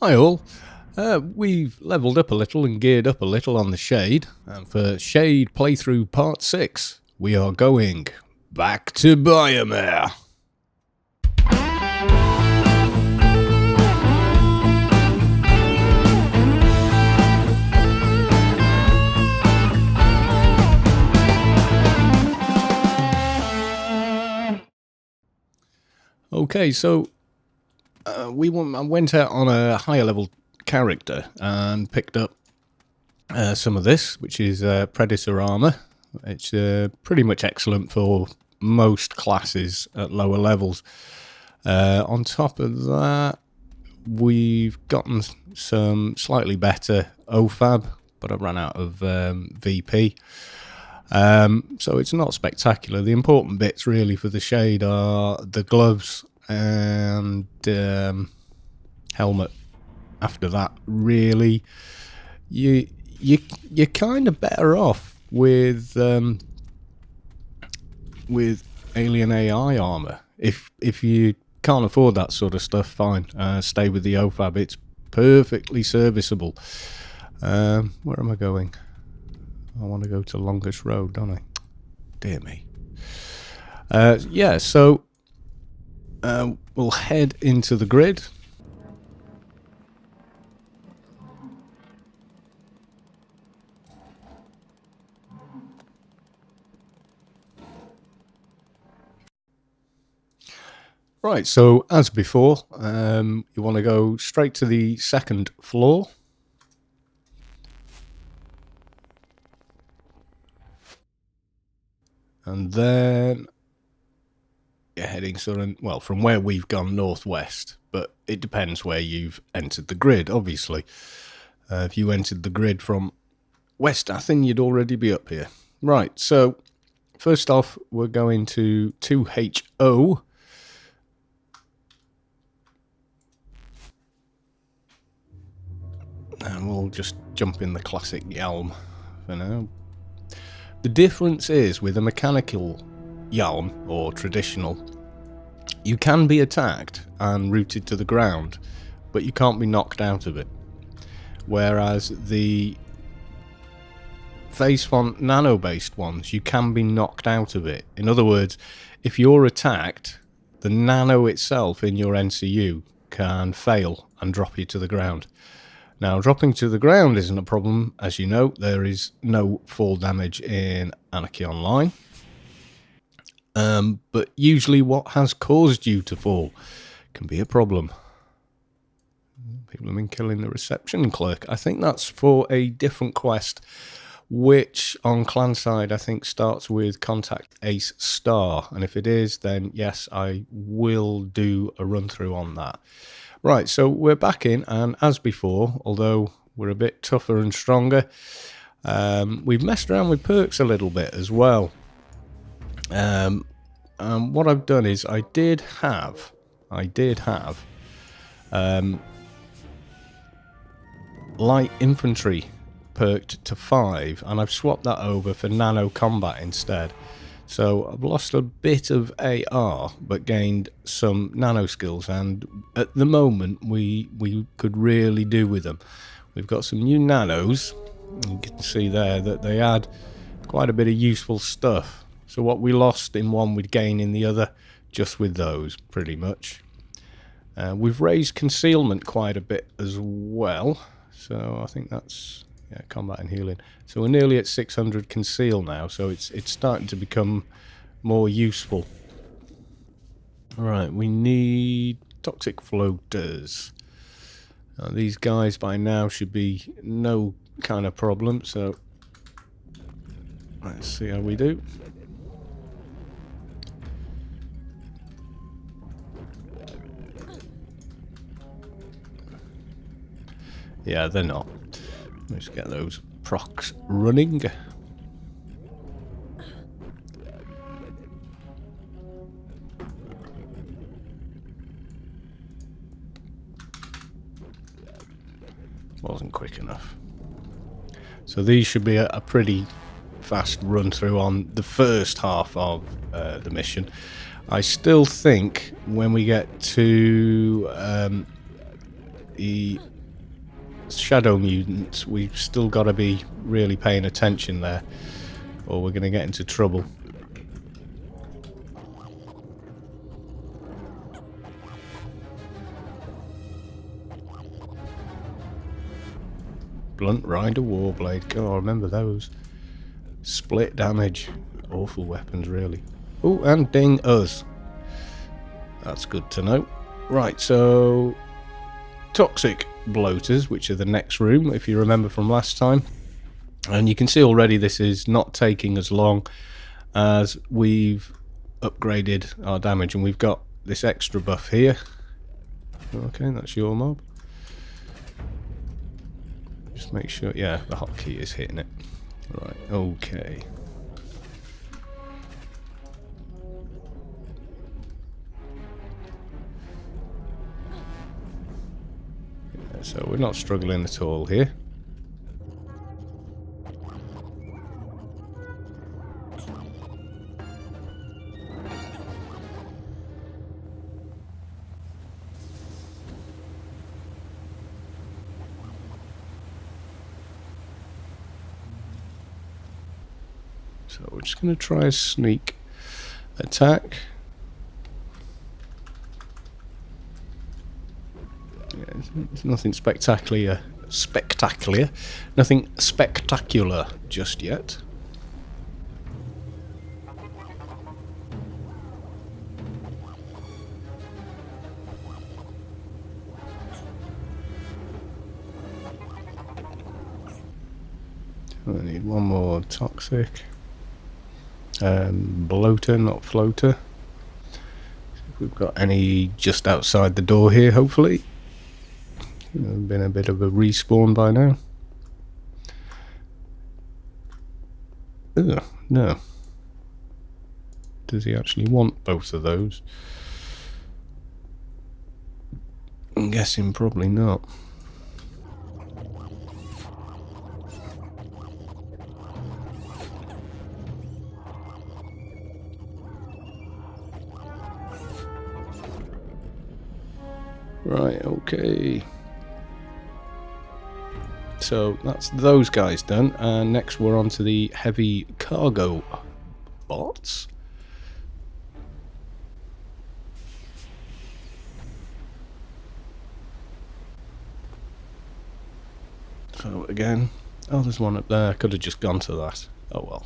Hi all, we've levelled up a little and geared up a little on the Shade, and for Shade Playthrough Part 6, we are going back to Biomare. Okay, so I went out on a higher level character and picked up some of this, which is Predator armor. It's pretty much excellent for most classes at lower levels. On top of that, we've gotten some slightly better OFAB, but I ran out of VP. So it's not spectacular. The important bits really for the Shade are the gloves and helmet. After that, really, you're kind of better off with Alien AI armor. If you can't afford that sort of stuff, fine. Stay with the OFAB. It's perfectly serviceable. Where am I going? I want to go to Longest Road, don't I? Dear me. Yeah, so we'll head into the grid. Right, so as before, you want to go straight to the second floor. And then you're heading sort of, well, from where we've gone northwest, but it depends where you've entered the grid, obviously. If you entered the grid from West Athen, you'd already be up here. Right, so first off, we're going to 2HO. And we'll just jump in the classic Yalm for now. The difference is with a mechanical Yalm, or traditional, you can be attacked and rooted to the ground, but you can't be knocked out of it. Whereas the face font nano based ones, you can be knocked out of it. In other words, if you're attacked, the nano itself in your NCU can fail and drop you to the ground. Now, dropping to the ground isn't a problem. As you know, there is no fall damage in Anarchy Online. But usually what has caused you to fall can be a problem. People have been killing the reception clerk. I think that's for a different quest, which on clan side I think starts with Contact Ace Star. And if it is, then yes, I will do a run through on that. Right, so we're back in, and as before, although we're a bit tougher and stronger, we've messed around with perks a little bit as well. And what I've done is I did have light infantry perked to 5, and I've swapped that over for nano combat instead. So I've lost a bit of AR, but gained some nano skills, and at the moment we could really do with them. We've got some new nanos. You can see there that they add quite a bit of useful stuff. So what we lost in one, we'd gain in the other, just with those, pretty much. We've raised concealment quite a bit as well, so I think that's... yeah, combat and healing. So we're nearly at 600 conceal now, so it's starting to become more useful. Alright, we need toxic floaters. Now, these guys by now should be no kind of problem, so let's see how we do. Yeah, they're not. Let's get those procs running. Wasn't quick enough. So these should be a pretty fast run through on the first half of the mission. I still think when we get to the shadow mutants, we've still got to be really paying attention there, or we're going to get into trouble. Blunt Rider Warblade. God, I remember those. Split damage. Awful weapons, really. Oh, and ding us. That's good to know. Right, so toxic bloaters, which are the next room, if you remember from last time. And you can see already this is not taking as long as we've upgraded our damage, and we've got this extra buff here. Okay, that's your mob. Just make sure, yeah, the hotkey is hitting it. Right, okay. Yeah, so we're not struggling at all here. So we're just going to try a sneak attack. Yeah, it's nothing spectacular, nothing spectacular just yet. I need one more toxic. Bloater, not floater. If we've got any just outside the door here, hopefully. Been a bit of a respawn by now. Ugh, no. Does he actually want both of those? I'm guessing probably not. Right, okay. So that's those guys done, and next we're on to the heavy cargo bots. So again, oh, there's one up there. I could have just gone to that. Oh well.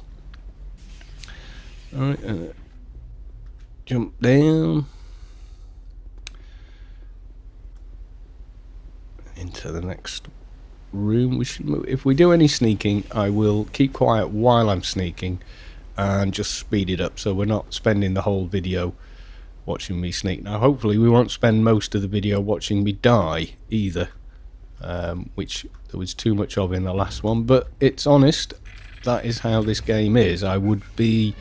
Alright, jump down into the next room. We should move. If we do any sneaking, I will keep quiet while I'm sneaking and just speed it up so we're not spending the whole video watching me sneak. Now hopefully we won't spend most of the video watching me die either, which there was too much of in the last one, but it's honest, that is how this game is. I would be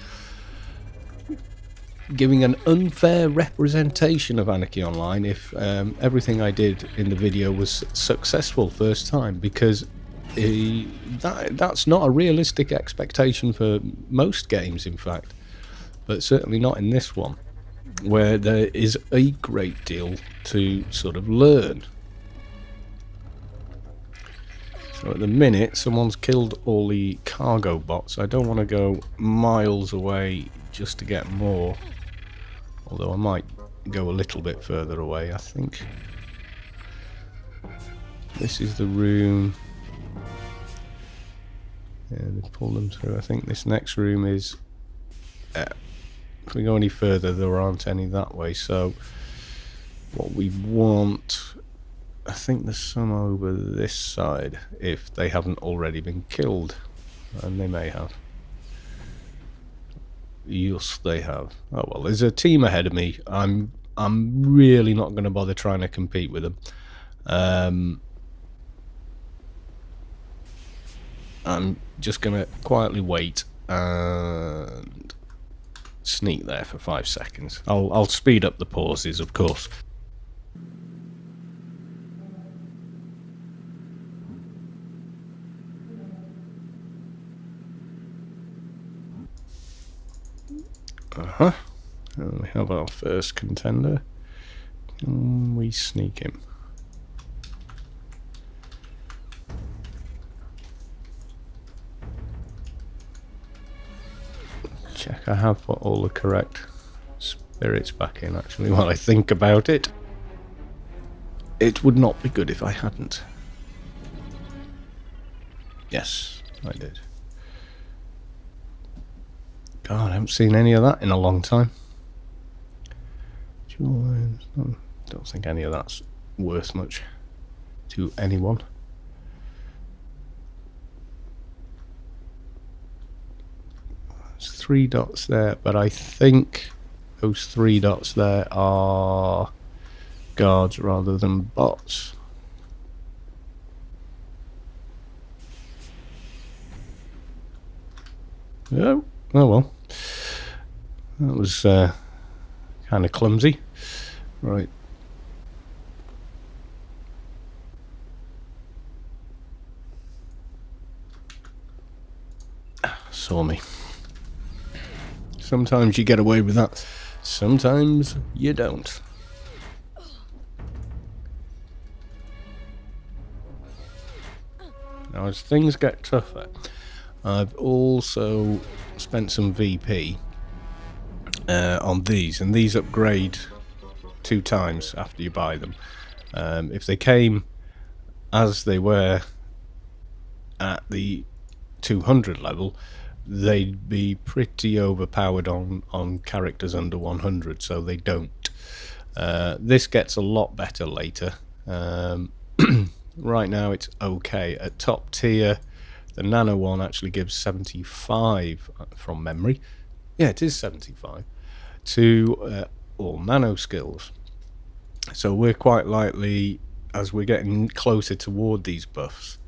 giving an unfair representation of Anarchy Online if everything I did in the video was successful first time, because that's not a realistic expectation for most games, in fact, but certainly not in this one, where there is a great deal to sort of learn. So at the minute someone's killed all the cargo bots. I don't want to go miles away just to get more. Although I might go a little bit further away, I think. This is the room. Yeah, they pulled them through. I think this next room is... if we go any further, there aren't any that way. So what we want... I think there's some over this side, if they haven't already been killed. And they may have. Yes, they have. Oh well, there's a team ahead of me. I'm really not going to bother trying to compete with them. I'm just going to quietly wait and sneak there for 5 seconds. I'll speed up the pauses, of course. And we have our first contender. Can we sneak him? check I have put all the correct spirits back in, actually, while I think about it. It would not be good if I hadn't. Yes, I did. God, I haven't seen any of that in a long time. Don't think any of that's worth much to anyone. There's 3 dots there, but I think those 3 dots there are guards rather than bots. Oh, oh well. That was kind of clumsy. Right. Saw me. Sometimes you get away with that. Sometimes you don't. Now, as things get tougher, I've also spent some VP on these, and these upgrade 2 times after you buy them. If they came as they were at the 200 level, they'd be pretty overpowered on characters under 100, so they don't. This gets a lot better later. Right now it's okay. At top tier, the nano one actually gives 75 from memory. Yeah, it is 75 to all nano skills. So we're quite likely, as we're getting closer toward these buffs,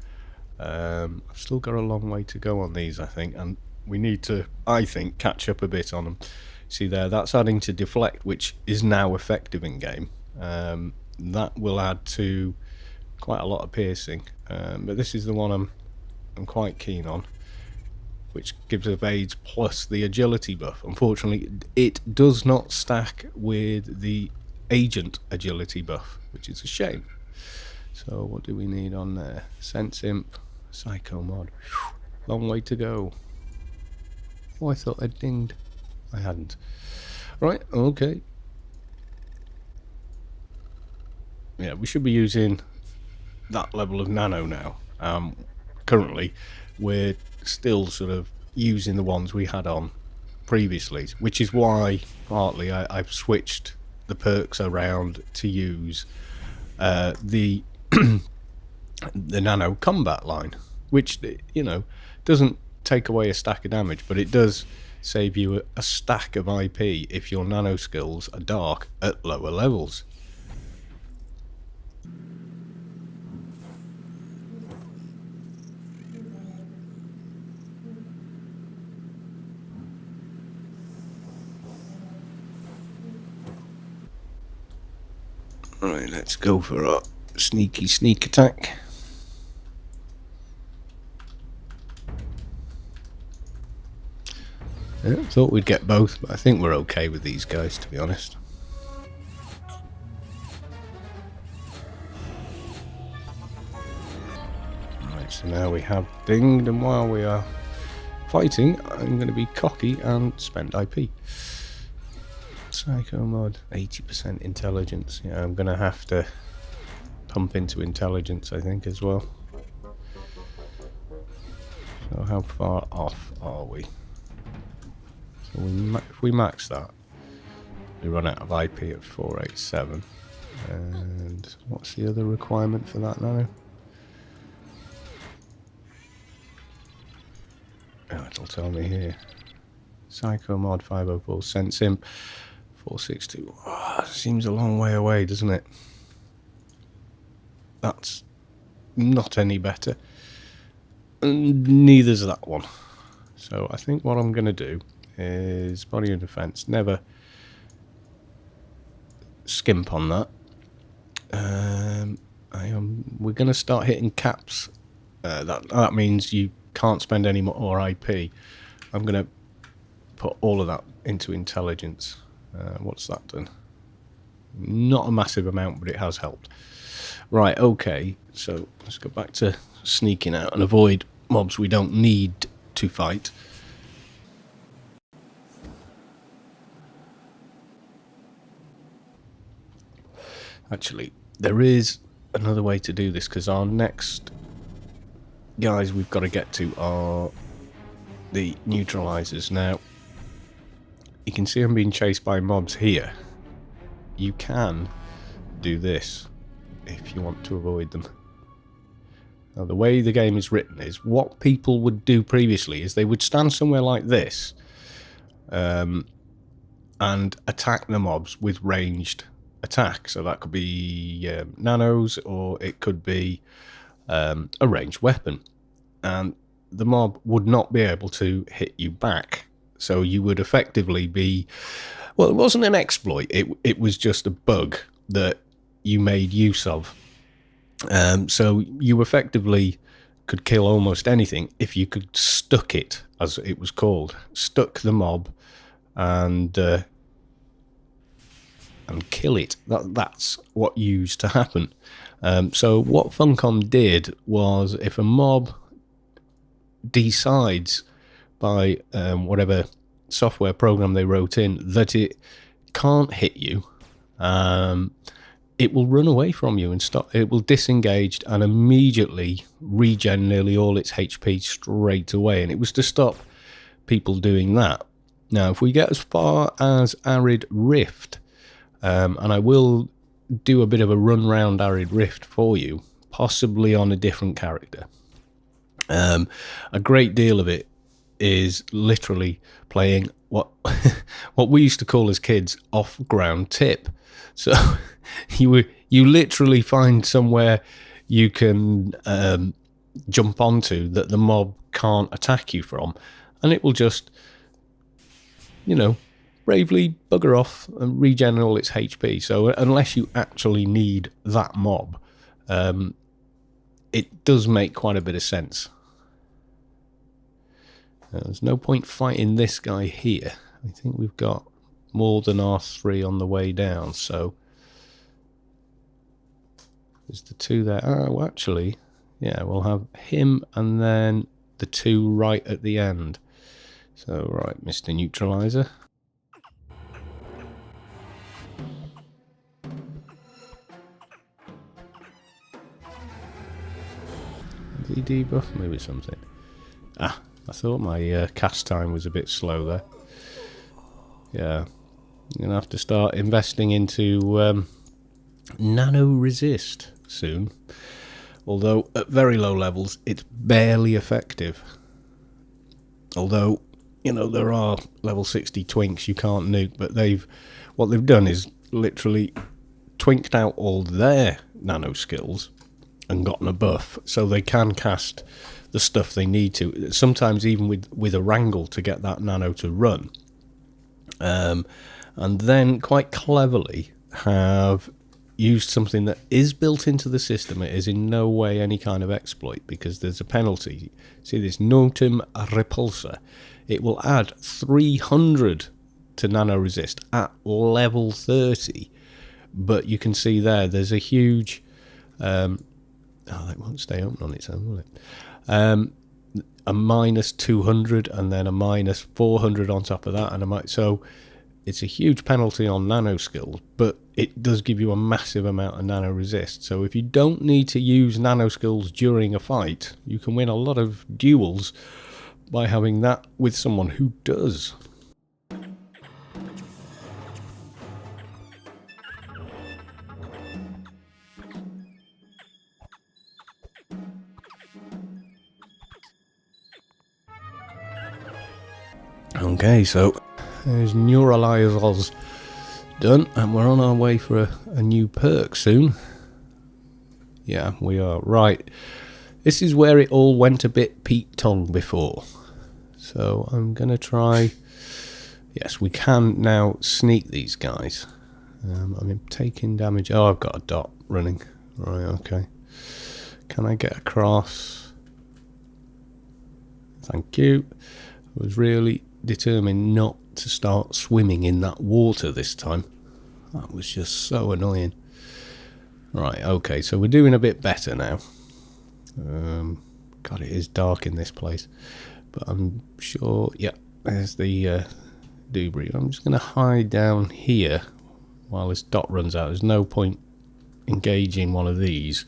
I've still got a long way to go on these, I think, and we need to, I think, catch up a bit on them. See there, that's adding to deflect, which is now effective in game. That will add to quite a lot of piercing, but this is the one I'm quite keen on, which gives evades plus the agility buff. Unfortunately, it does not stack with the agent agility buff, which is a shame. So what do we need on there? Sense Imp, Psycho Mod. Whew, long way to go. Oh, I thought I'd dinged. I hadn't. Right, okay. Yeah, we should be using that level of nano now. Currently, we're still sort of using the ones we had on previously, which is why partly I've switched the perks around to use the the nano combat line, which, you know, doesn't take away a stack of damage, but it does save you a stack of IP if your nano skills are dark at lower levels. Right, let's go for our sneaky sneak attack. Yeah, thought we'd get both, but I think we're okay with these guys, to be honest. Right, so now we have dinged, and while we are fighting, I'm going to be cocky and spend IP. Psycho Mod, 80% intelligence. Yeah, I'm going to have to pump into intelligence, I think, as well. So how far off are we? So if we max that, we run out of IP at 487. And what's the other requirement for that now? Oh, it'll tell me here. Psycho Mod 504, Sense Imp 462. Oh, seems a long way away, doesn't it? That's not any better. And neither's that one. So I think what I'm going to do is body and defense. Never skimp on that. We're going to start hitting caps. That means you can't spend any more IP. I'm going to put all of that into intelligence. What's that done? Not a massive amount, but it has helped. Right, okay, so let's go back to sneaking out and avoid mobs we don't need to fight. Actually, there is another way to do this, because our next guys we've got to get to are the neutralizers. Now, you can see I'm being chased by mobs here. You can do this if you want to avoid them. Now, the way the game is written is, what people would do previously is they would stand somewhere like this and attack the mobs with ranged attack. So that could be nanos, or it could be a ranged weapon. And the mob would not be able to hit you back. So you would effectively be... Well, it wasn't an exploit. It was just a bug that you made use of. So you effectively could kill almost anything if you could stuck it, as it was called. Stuck the mob and kill it. That's what used to happen. So what Funcom did was, if a mob decides by whatever software program they wrote in that it can't hit you, it will run away from you and stop. It will disengage and immediately regen nearly all its HP straight away. And it was to stop people doing that. Now, if we get as far as Arid Rift, and I will do a bit of a run round Arid Rift for you, possibly on a different character. A great deal of it is literally playing what we used to call as kids off-ground tip. So you literally find somewhere you can jump onto that the mob can't attack you from, and it will just, you know, bravely bugger off and regen all its HP. So unless you actually need that mob, it does make quite a bit of sense. There's no point fighting this guy here. I think we've got more than our 3 on the way down, so there's the 2 there. Oh, actually, yeah, we'll have him and then the 2 right at the end. So, right, Mr. Neutralizer. Did he debuff? Maybe something. Ah, I thought my cast time was a bit slow there. Yeah, I'm going to have to start investing into nano resist soon. Although at very low levels, it's barely effective. Although, you know, there are level 60 twinks you can't nuke, but what they've done is literally twinked out all their nano skills and gotten a buff, so they can cast the stuff they need to, sometimes even with a wrangle to get that nano to run. And then quite cleverly have used something that is built into the system. It is in no way any kind of exploit, because there's a penalty. See this Notum Repulsor? It will add 300 to nano resist at level 30. But you can see there's a huge... that won't stay open on its own, will it? A minus 200 and then a minus 400 on top of that, and so it's a huge penalty on nano skills, but it does give you a massive amount of nano resist. So if you don't need to use nano skills during a fight, you can win a lot of duels by having that with someone who does. Okay, so there's neutralizers done, and we're on our way for a new perk soon. Yeah, we are. Right, this is where it all went a bit Pete-Tong before. So I'm going to try... Yes, we can now sneak these guys. I'm taking damage. Oh, I've got a dot running. Right, okay. Can I get across? Thank you. I was really determined not to start swimming in that water this time. That was just so annoying. Right, okay, so we're doing a bit better now. God, it is dark in this place, but I'm sure... Yeah, there's the debris. I'm just going to hide down here while this dot runs out. There's no point engaging one of these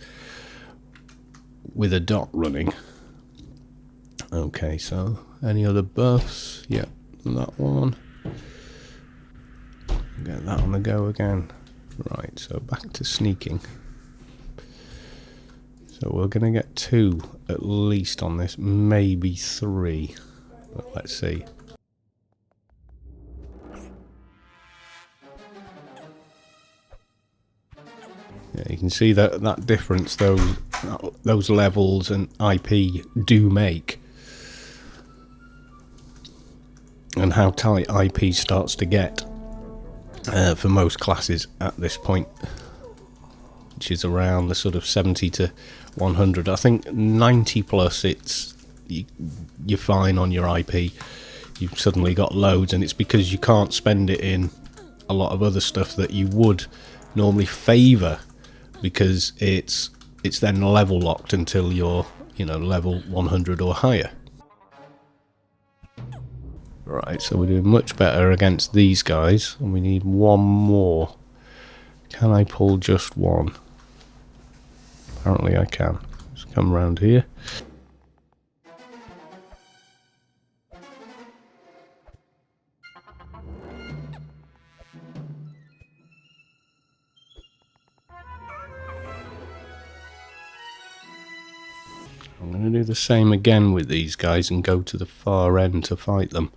with a dot running. Okay, so any other buffs? Yep, that one. Get that on the go again. Right, so back to sneaking. So we're going to get 2 at least on this, maybe 3. But let's see. Yeah, you can see that difference those levels and IP do make, and how tight IP starts to get for most classes at this point, which is around the sort of 70 to 100. I think 90 plus, you're fine on your IP. You've suddenly got loads, and it's because you can't spend it in a lot of other stuff that you would normally favour, because it's then level locked until you're, you know, level 100 or higher. Right, so we're doing much better against these guys, and we need 1 more. Can I pull just 1? Apparently I can. Let's come around here. I'm going to do the same again with these guys and go to the far end to fight them.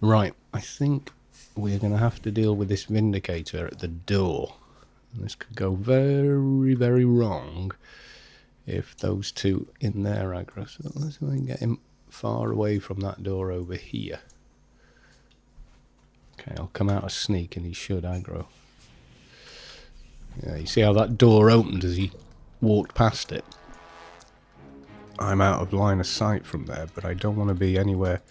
Right, I think we're going to have to deal with this Vindicator at the door. And this could go very, very wrong if those 2 in there aggro. So let's see if I can get him far away from that door over here. Okay, I'll come out a sneak and he should aggro. Yeah, you see how that door opened as he walked past it? I'm out of line of sight from there, but I don't want to be anywhere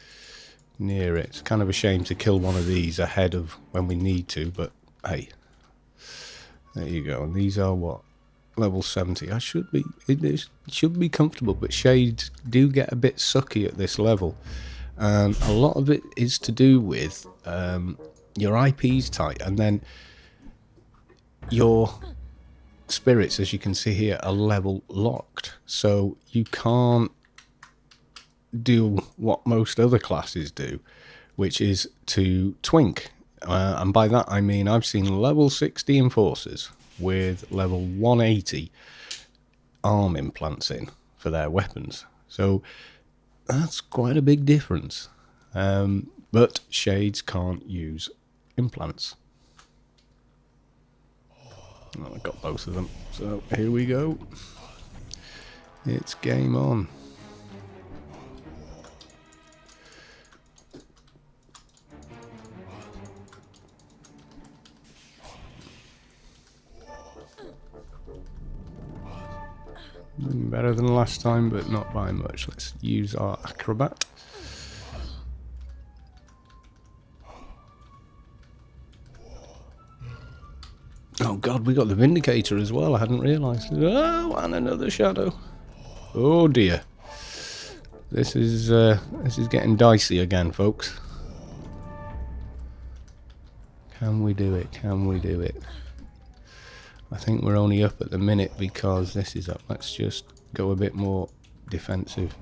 near it. It's kind of a shame to kill one of these ahead of when we need to, but hey, there you go. And these are what, level 70. It should be comfortable, but shades do get a bit sucky at this level, and a lot of it is to do with your IP's tight, and then your spirits, as you can see here, are level locked, so you can't do what most other classes do, which is to twink. And by that I mean I've seen level 60 enforcers with level 180 arm implants in for their weapons. So that's quite a big difference. But shades can't use implants. Oh, I got both of them. So here we go. It's game on. Better than last time, but not by much. Let's use our acrobat. Oh god, we got the Vindicator as well. I hadn't realised. Oh, and another shadow. Oh dear. This is getting dicey again, folks. Can we do it? Can we do it? I think we're only up at the minute because this is up. Let's just go a bit more defensive.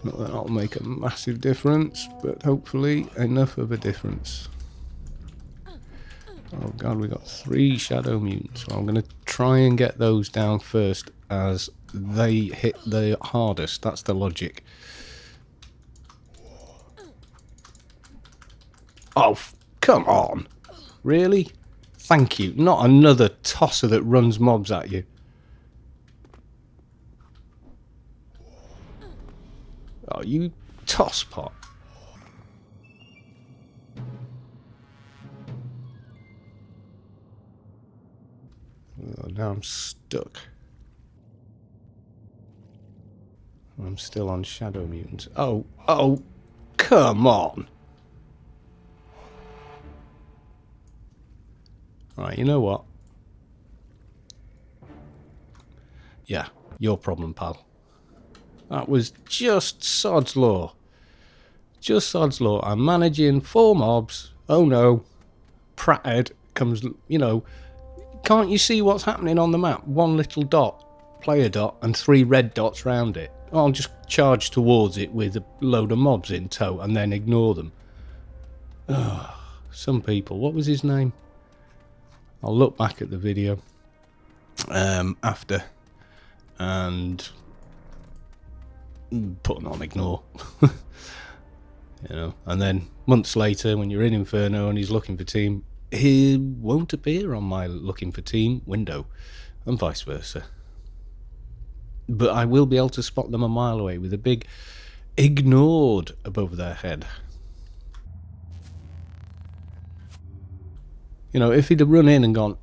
Not that that'll make a massive difference, but hopefully enough of a difference. Oh god, we got 3 shadow mutants. So I'm going to try and get those down first as they hit the hardest. That's the logic. Oh, come on. Really? Thank you. Not another tosser that runs mobs at you. Oh, you tosspot. Oh, now I'm stuck. I'm still on shadow mutants. Oh, come on. Right, you know what? Yeah, your problem, pal. That was just sod's law. Just sod's law. I'm managing 4 mobs. Oh no. Pratt comes, you know, can't you see what's happening on the map? 1 little dot, player dot, and 3 red dots round it. I'll just charge towards it with a load of mobs in tow and then ignore them. Ugh, some people. What was his name? I'll look back at the video after and put on ignore. You know, and then months later when you're in Inferno and he's looking for team, he won't appear on my looking for team window, and vice versa. But I will be able to spot them a mile away with a big ignored above their head. You know, if he'd have run in and gone,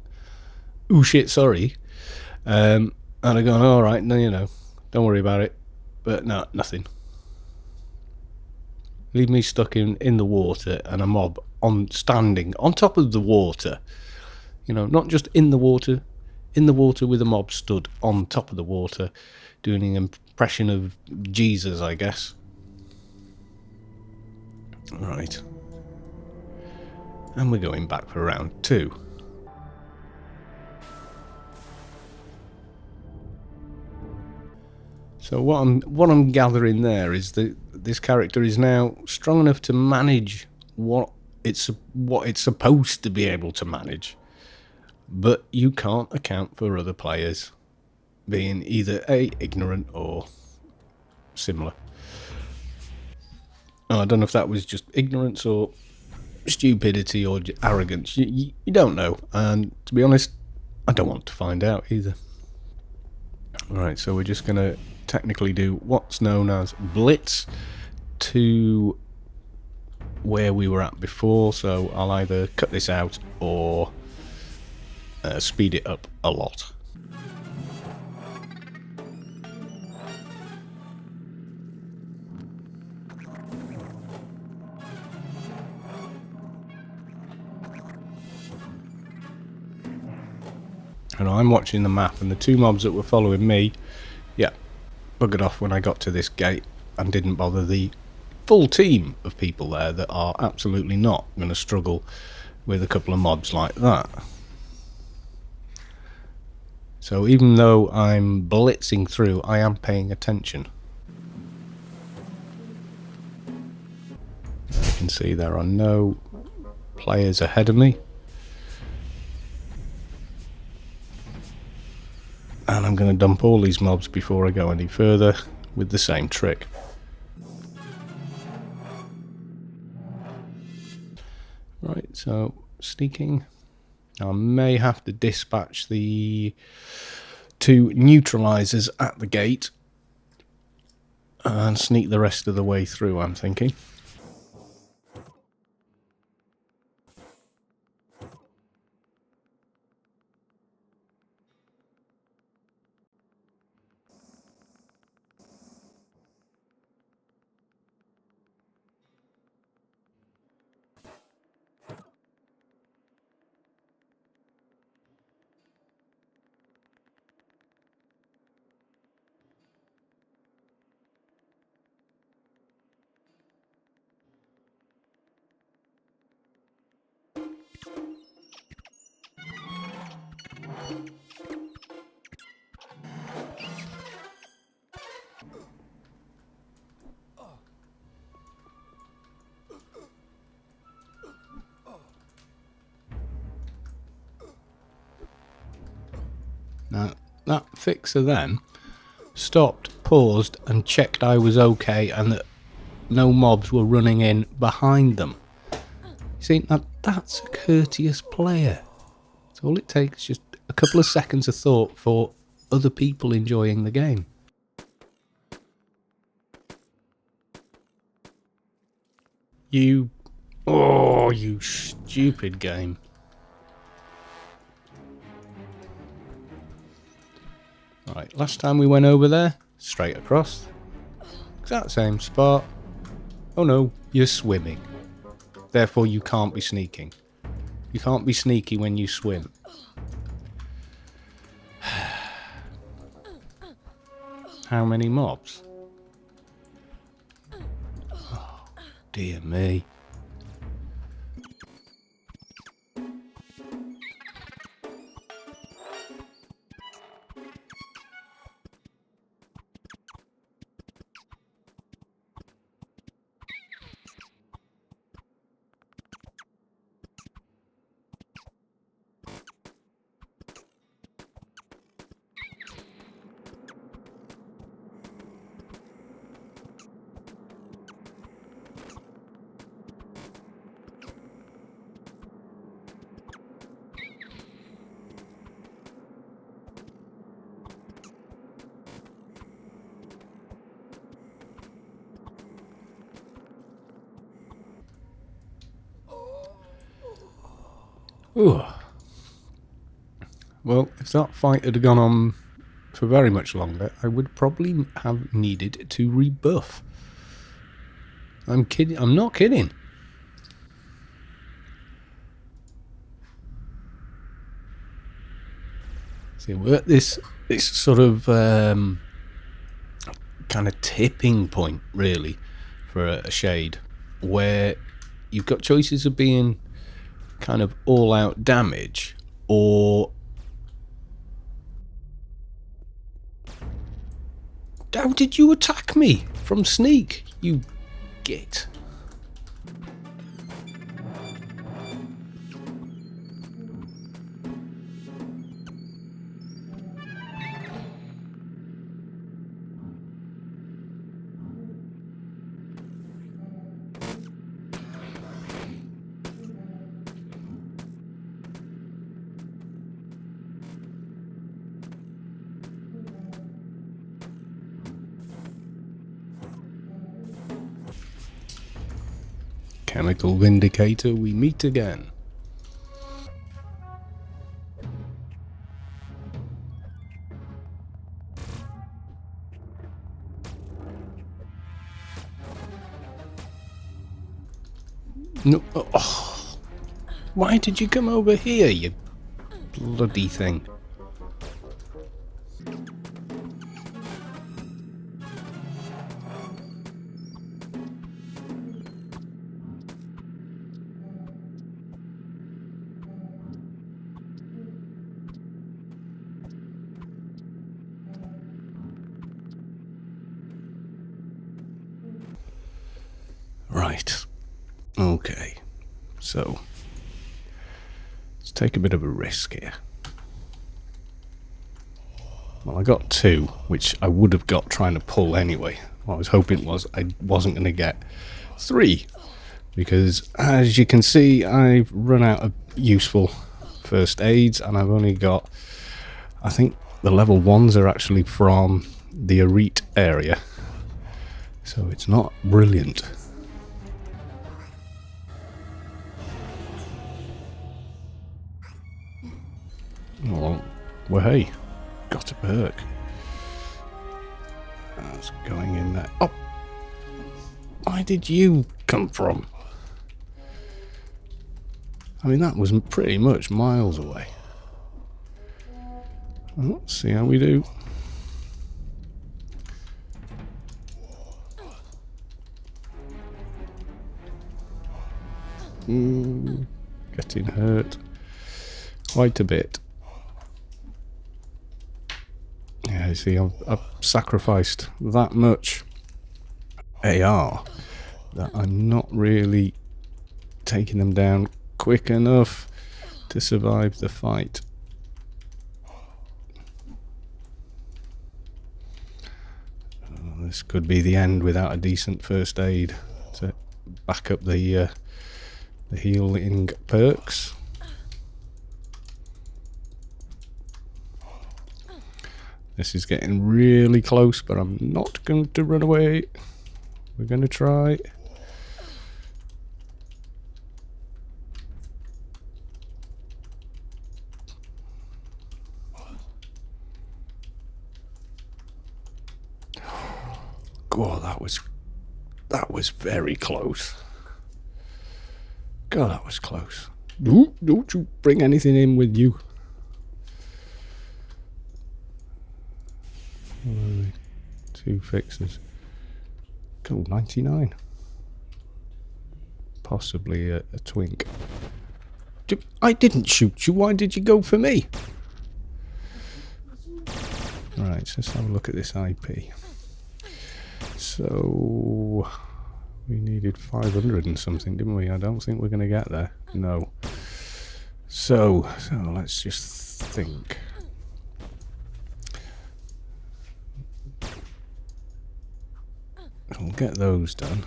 "Oh shit, sorry," and I'd gone, "All right, no, you know, don't worry about it," but no, nothing. Leave me stuck in the water and a mob standing on top of the water. You know, not just in the water with a mob stood on top of the water, doing an impression of Jesus, I guess. Right. And we're going back for round 2. So what I'm gathering there is that this character is now strong enough to manage what it's supposed to be able to manage, but you can't account for other players being either ignorant or similar. I don't know if that was just ignorance or stupidity or arrogance. You don't know, and to be honest, I don't want to find out either. Alright, so we're just going to technically do what's known as blitz to where we were at before, so I'll either cut this out or speed it up a lot. And I'm watching the map, and the 2 mobs that were following me, yeah, buggered off when I got to this gate and didn't bother the full team of people there that are absolutely not going to struggle with a couple of mobs like that. So even though I'm blitzing through, I am paying attention. You can see there are no players ahead of me. And I'm going to dump all these mobs before I go any further with the same trick. Right, so sneaking. I may have to dispatch the 2 neutralizers at the gate and sneak the rest of the way through, I'm thinking. Now, that fixer then stopped, paused, and checked I was okay and that no mobs were running in behind them. See, now that's a courteous player. It's all it takes, just a couple of seconds of thought for other people enjoying the game. You stupid game. Right, last time we went over there, straight across. Exact same spot. Oh no, you're swimming. Therefore you can't be sneaking. You can't be sneaky when you swim. How many mobs? Oh, dear me. Ooh. Well, if that fight had gone on for very much longer, I would probably have needed to rebuff. I'm kidding. I'm not kidding. See, we're at this sort of kind of tipping point, really, for a shade, where you've got choices of being kind of all-out damage, or how did you attack me from sneak, you git? Chemical Vindicator, we meet again. No, oh, why did you come over here, you bloody thing? Right. Okay. So, let's take a bit of a risk here. Well, I got 2, which I would have got trying to pull anyway. What I was hoping was I wasn't going to get 3. Because, as you can see, I've run out of useful first aids, and I've only got... I think the level 1s are actually from the Arete area. So it's not brilliant. Well, hey, got a perk. That's going in there. Oh, why did you come from? I mean, that was pretty much miles away. Well, let's see how we do. Getting hurt quite a bit. Yeah, you see, I've sacrificed that much AR that I'm not really taking them down quick enough to survive the fight. This could be the end without a decent first aid to back up the healing perks. This is getting really close, but I'm not going to run away. We're going to try. God, that was very close. God, that was close. Don't you bring anything in with you. 2 fixes. Cool, 99. Possibly a twink. I didn't shoot you. Why did you go for me? Right, so let's have a look at this IP. So we needed 500 and something, didn't we? I don't think we're going to get there. No. So let's just think. We'll get those done.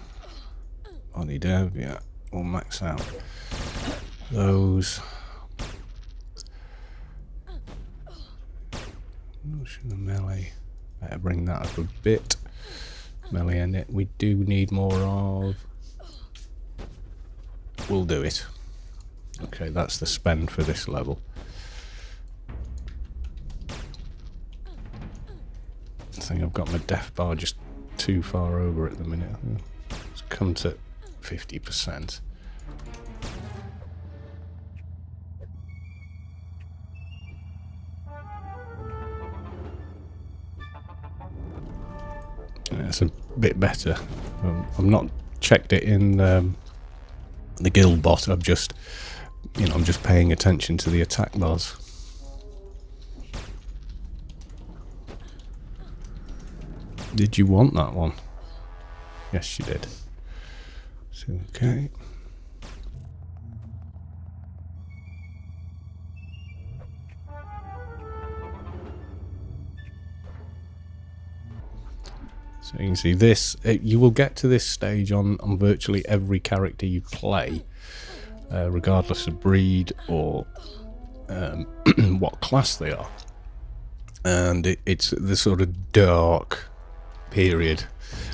Body dev, yeah. We'll max out those. Motion and melee. Better bring that up a bit. Melee in it. We do need more of. We'll do it. Okay, that's the spend for this level. I think I've got my def bar just too far over at the minute. It's come to 50%. It's a bit better. I've not checked it in the guild bot. I'm just paying attention to the attack bars. Did you want that one? Yes, you did. So, okay. So you can see this, you will get to this stage on virtually every character you play, regardless of breed or what class they are. And it's the sort of dark period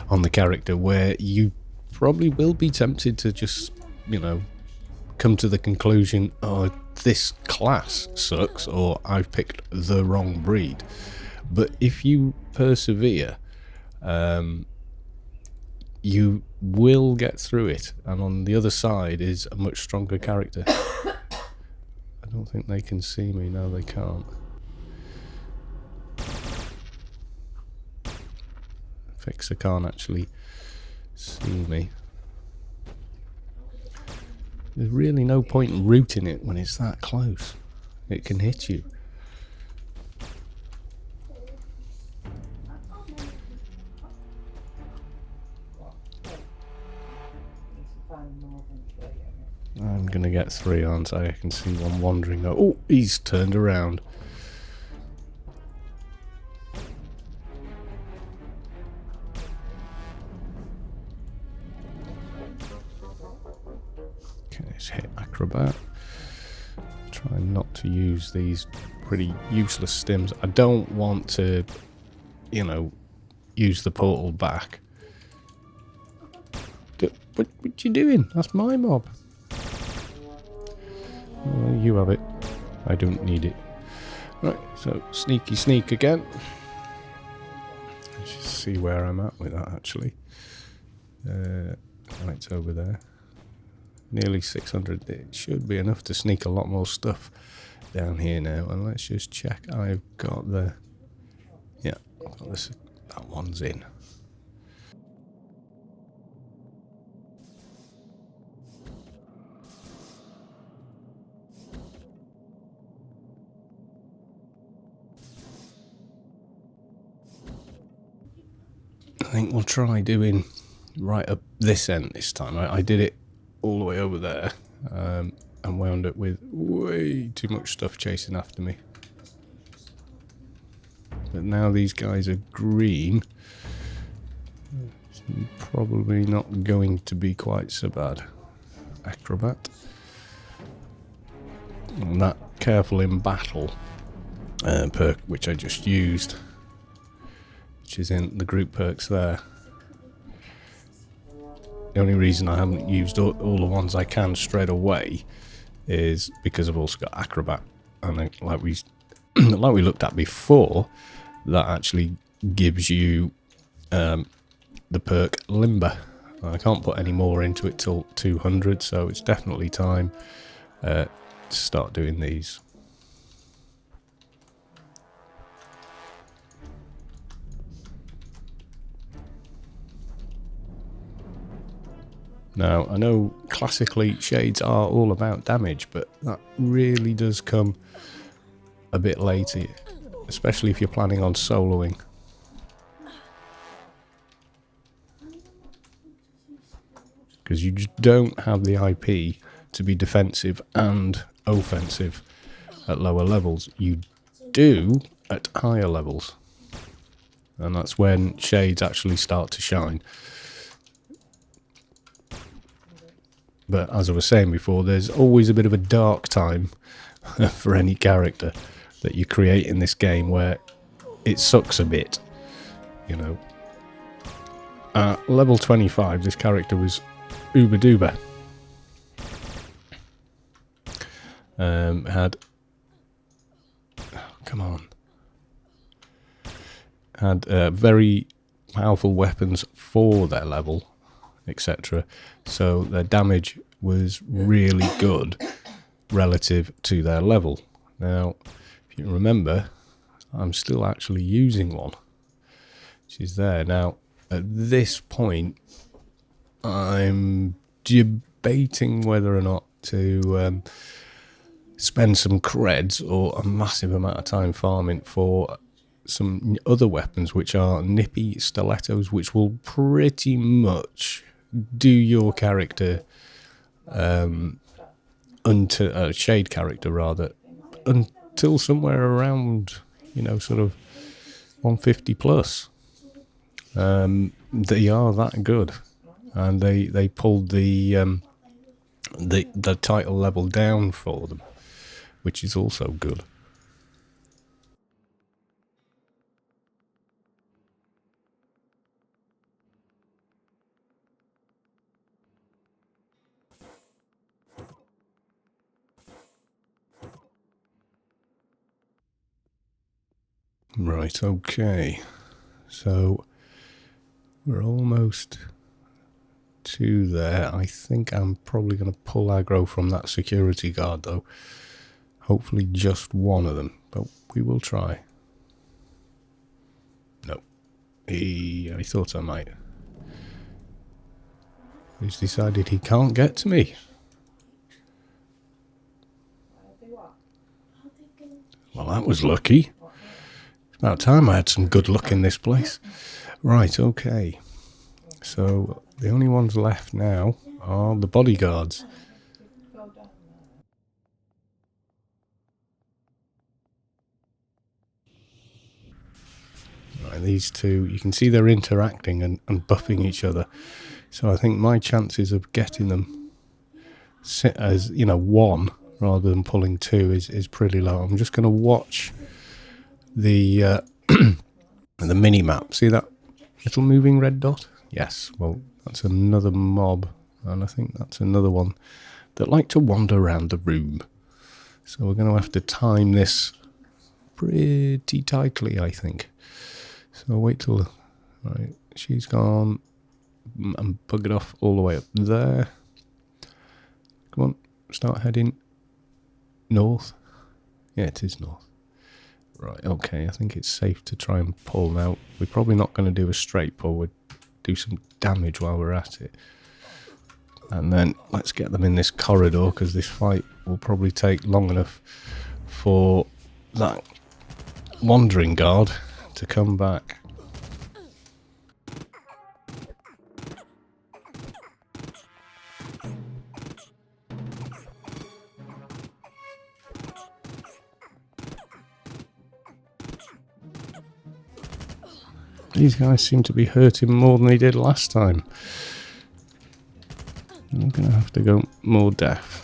on the character where you probably will be tempted to just, come to the conclusion, oh, this class sucks, or I've picked the wrong breed. But if you persevere, you will get through it, and on the other side is a much stronger character. I don't think they can see me. No, they can't. Fixer can't actually see me. There's really no point in rooting it when it's that close. It can hit you. I'm gonna get 3, aren't I? I can see one wandering. Oh, he's turned around. Okay, let's hit acrobat. Try not to use these pretty useless stims. I don't want to, use the portal back. What you doing? That's my mob. You have it. I don't need it. Right, so sneaky sneak again. Let's just see where I'm at with that actually. Right over there. Nearly 600. It should be enough to sneak a lot more stuff down here now. And let's just check. I've got the... Yeah, I've got this. That one's in. I think we'll try doing right up this end this time. I did it all the way over there and wound up with way too much stuff chasing after me. But now these guys are green. It's probably not going to be quite so bad. Acrobat. And that careful in battle perk which I just used, which is in the group perks there. The only reason I haven't used all the ones I can straight away is because I've also got acrobat, and like we looked at before, that actually gives you the perk limber. I can't put any more into it till 200, so it's definitely time to start doing these. Now, I know classically shades are all about damage, but that really does come a bit later, especially if you're planning on soloing. Because you just don't have the IP to be defensive and offensive at lower levels. You do at higher levels. And that's when shades actually start to shine. But as I was saying before, there's always a bit of a dark time for any character that you create in this game where it sucks a bit, you know. At level 25, this character was uber duper. Had very powerful weapons for their level, etc. So their damage was really good relative to their level. Now, if you remember, I'm still actually using one, which is there. Now, at this point, I'm debating whether or not to spend some creds or a massive amount of time farming for some other weapons, which are nippy stilettos, which will pretty much do your character, until shade character rather, until somewhere around, you know, sort of 150 plus. They are that good, and they pulled the title level down for them, which is also good. Right, okay. So we're almost to there. I think I'm probably going to pull aggro from that security guard, though. Hopefully just one of them, but we will try. No. I thought I might. He's decided he can't get to me. Well, that was lucky. It's about time I had some good luck in this place. Right, okay. So the only ones left now are the bodyguards. Right, these two, you can see they're interacting and buffing each other. So I think my chances of getting them as, you know, one rather than pulling two is pretty low. I'm just going to watch the the mini map. See that little moving red dot? Yes. Well, that's another mob, and I think that's another one that like to wander around the room. So we're going to have to time this pretty tightly, I think. So wait till, right, she's gone and buggered off all the way up there. Come on, start heading north. Yeah, it is north. Right, okay, I think it's safe to try and pull now. We're probably not going to do a straight pull. We'll do some damage while we're at it. And then let's get them in this corridor, because this fight will probably take long enough for that wandering guard to come back. These guys seem to be hurting more than they did last time. I'm going to have to go more deaf.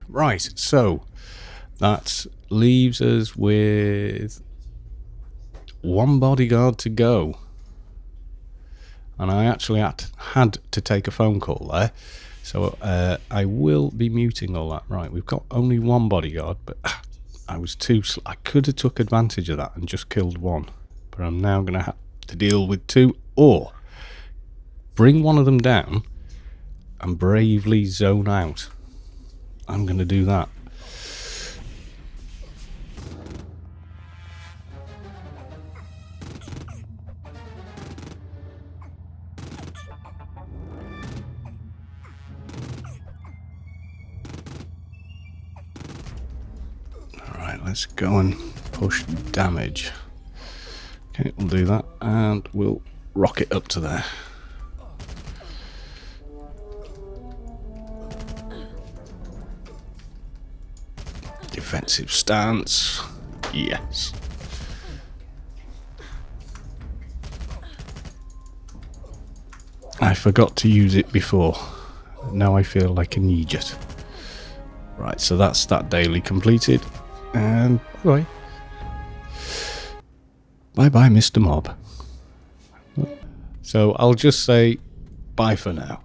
Right, so that leaves us with one bodyguard to go. And I actually had to take a phone call there. So I will be muting all that. Right, we've got only one bodyguard, but I was I could have took advantage of that and just killed one. But I'm now going to have to deal with two, or bring one of them down and bravely zone out. I'm going to do that. Alright, let's go and push damage. Okay, we'll do that, and we'll rock it up to there. Defensive stance. Yes. I forgot to use it before. Now I feel like an idiot. Right, so that's that daily completed. And bye. Bye-bye, Mr. Mob. So I'll just say bye for now.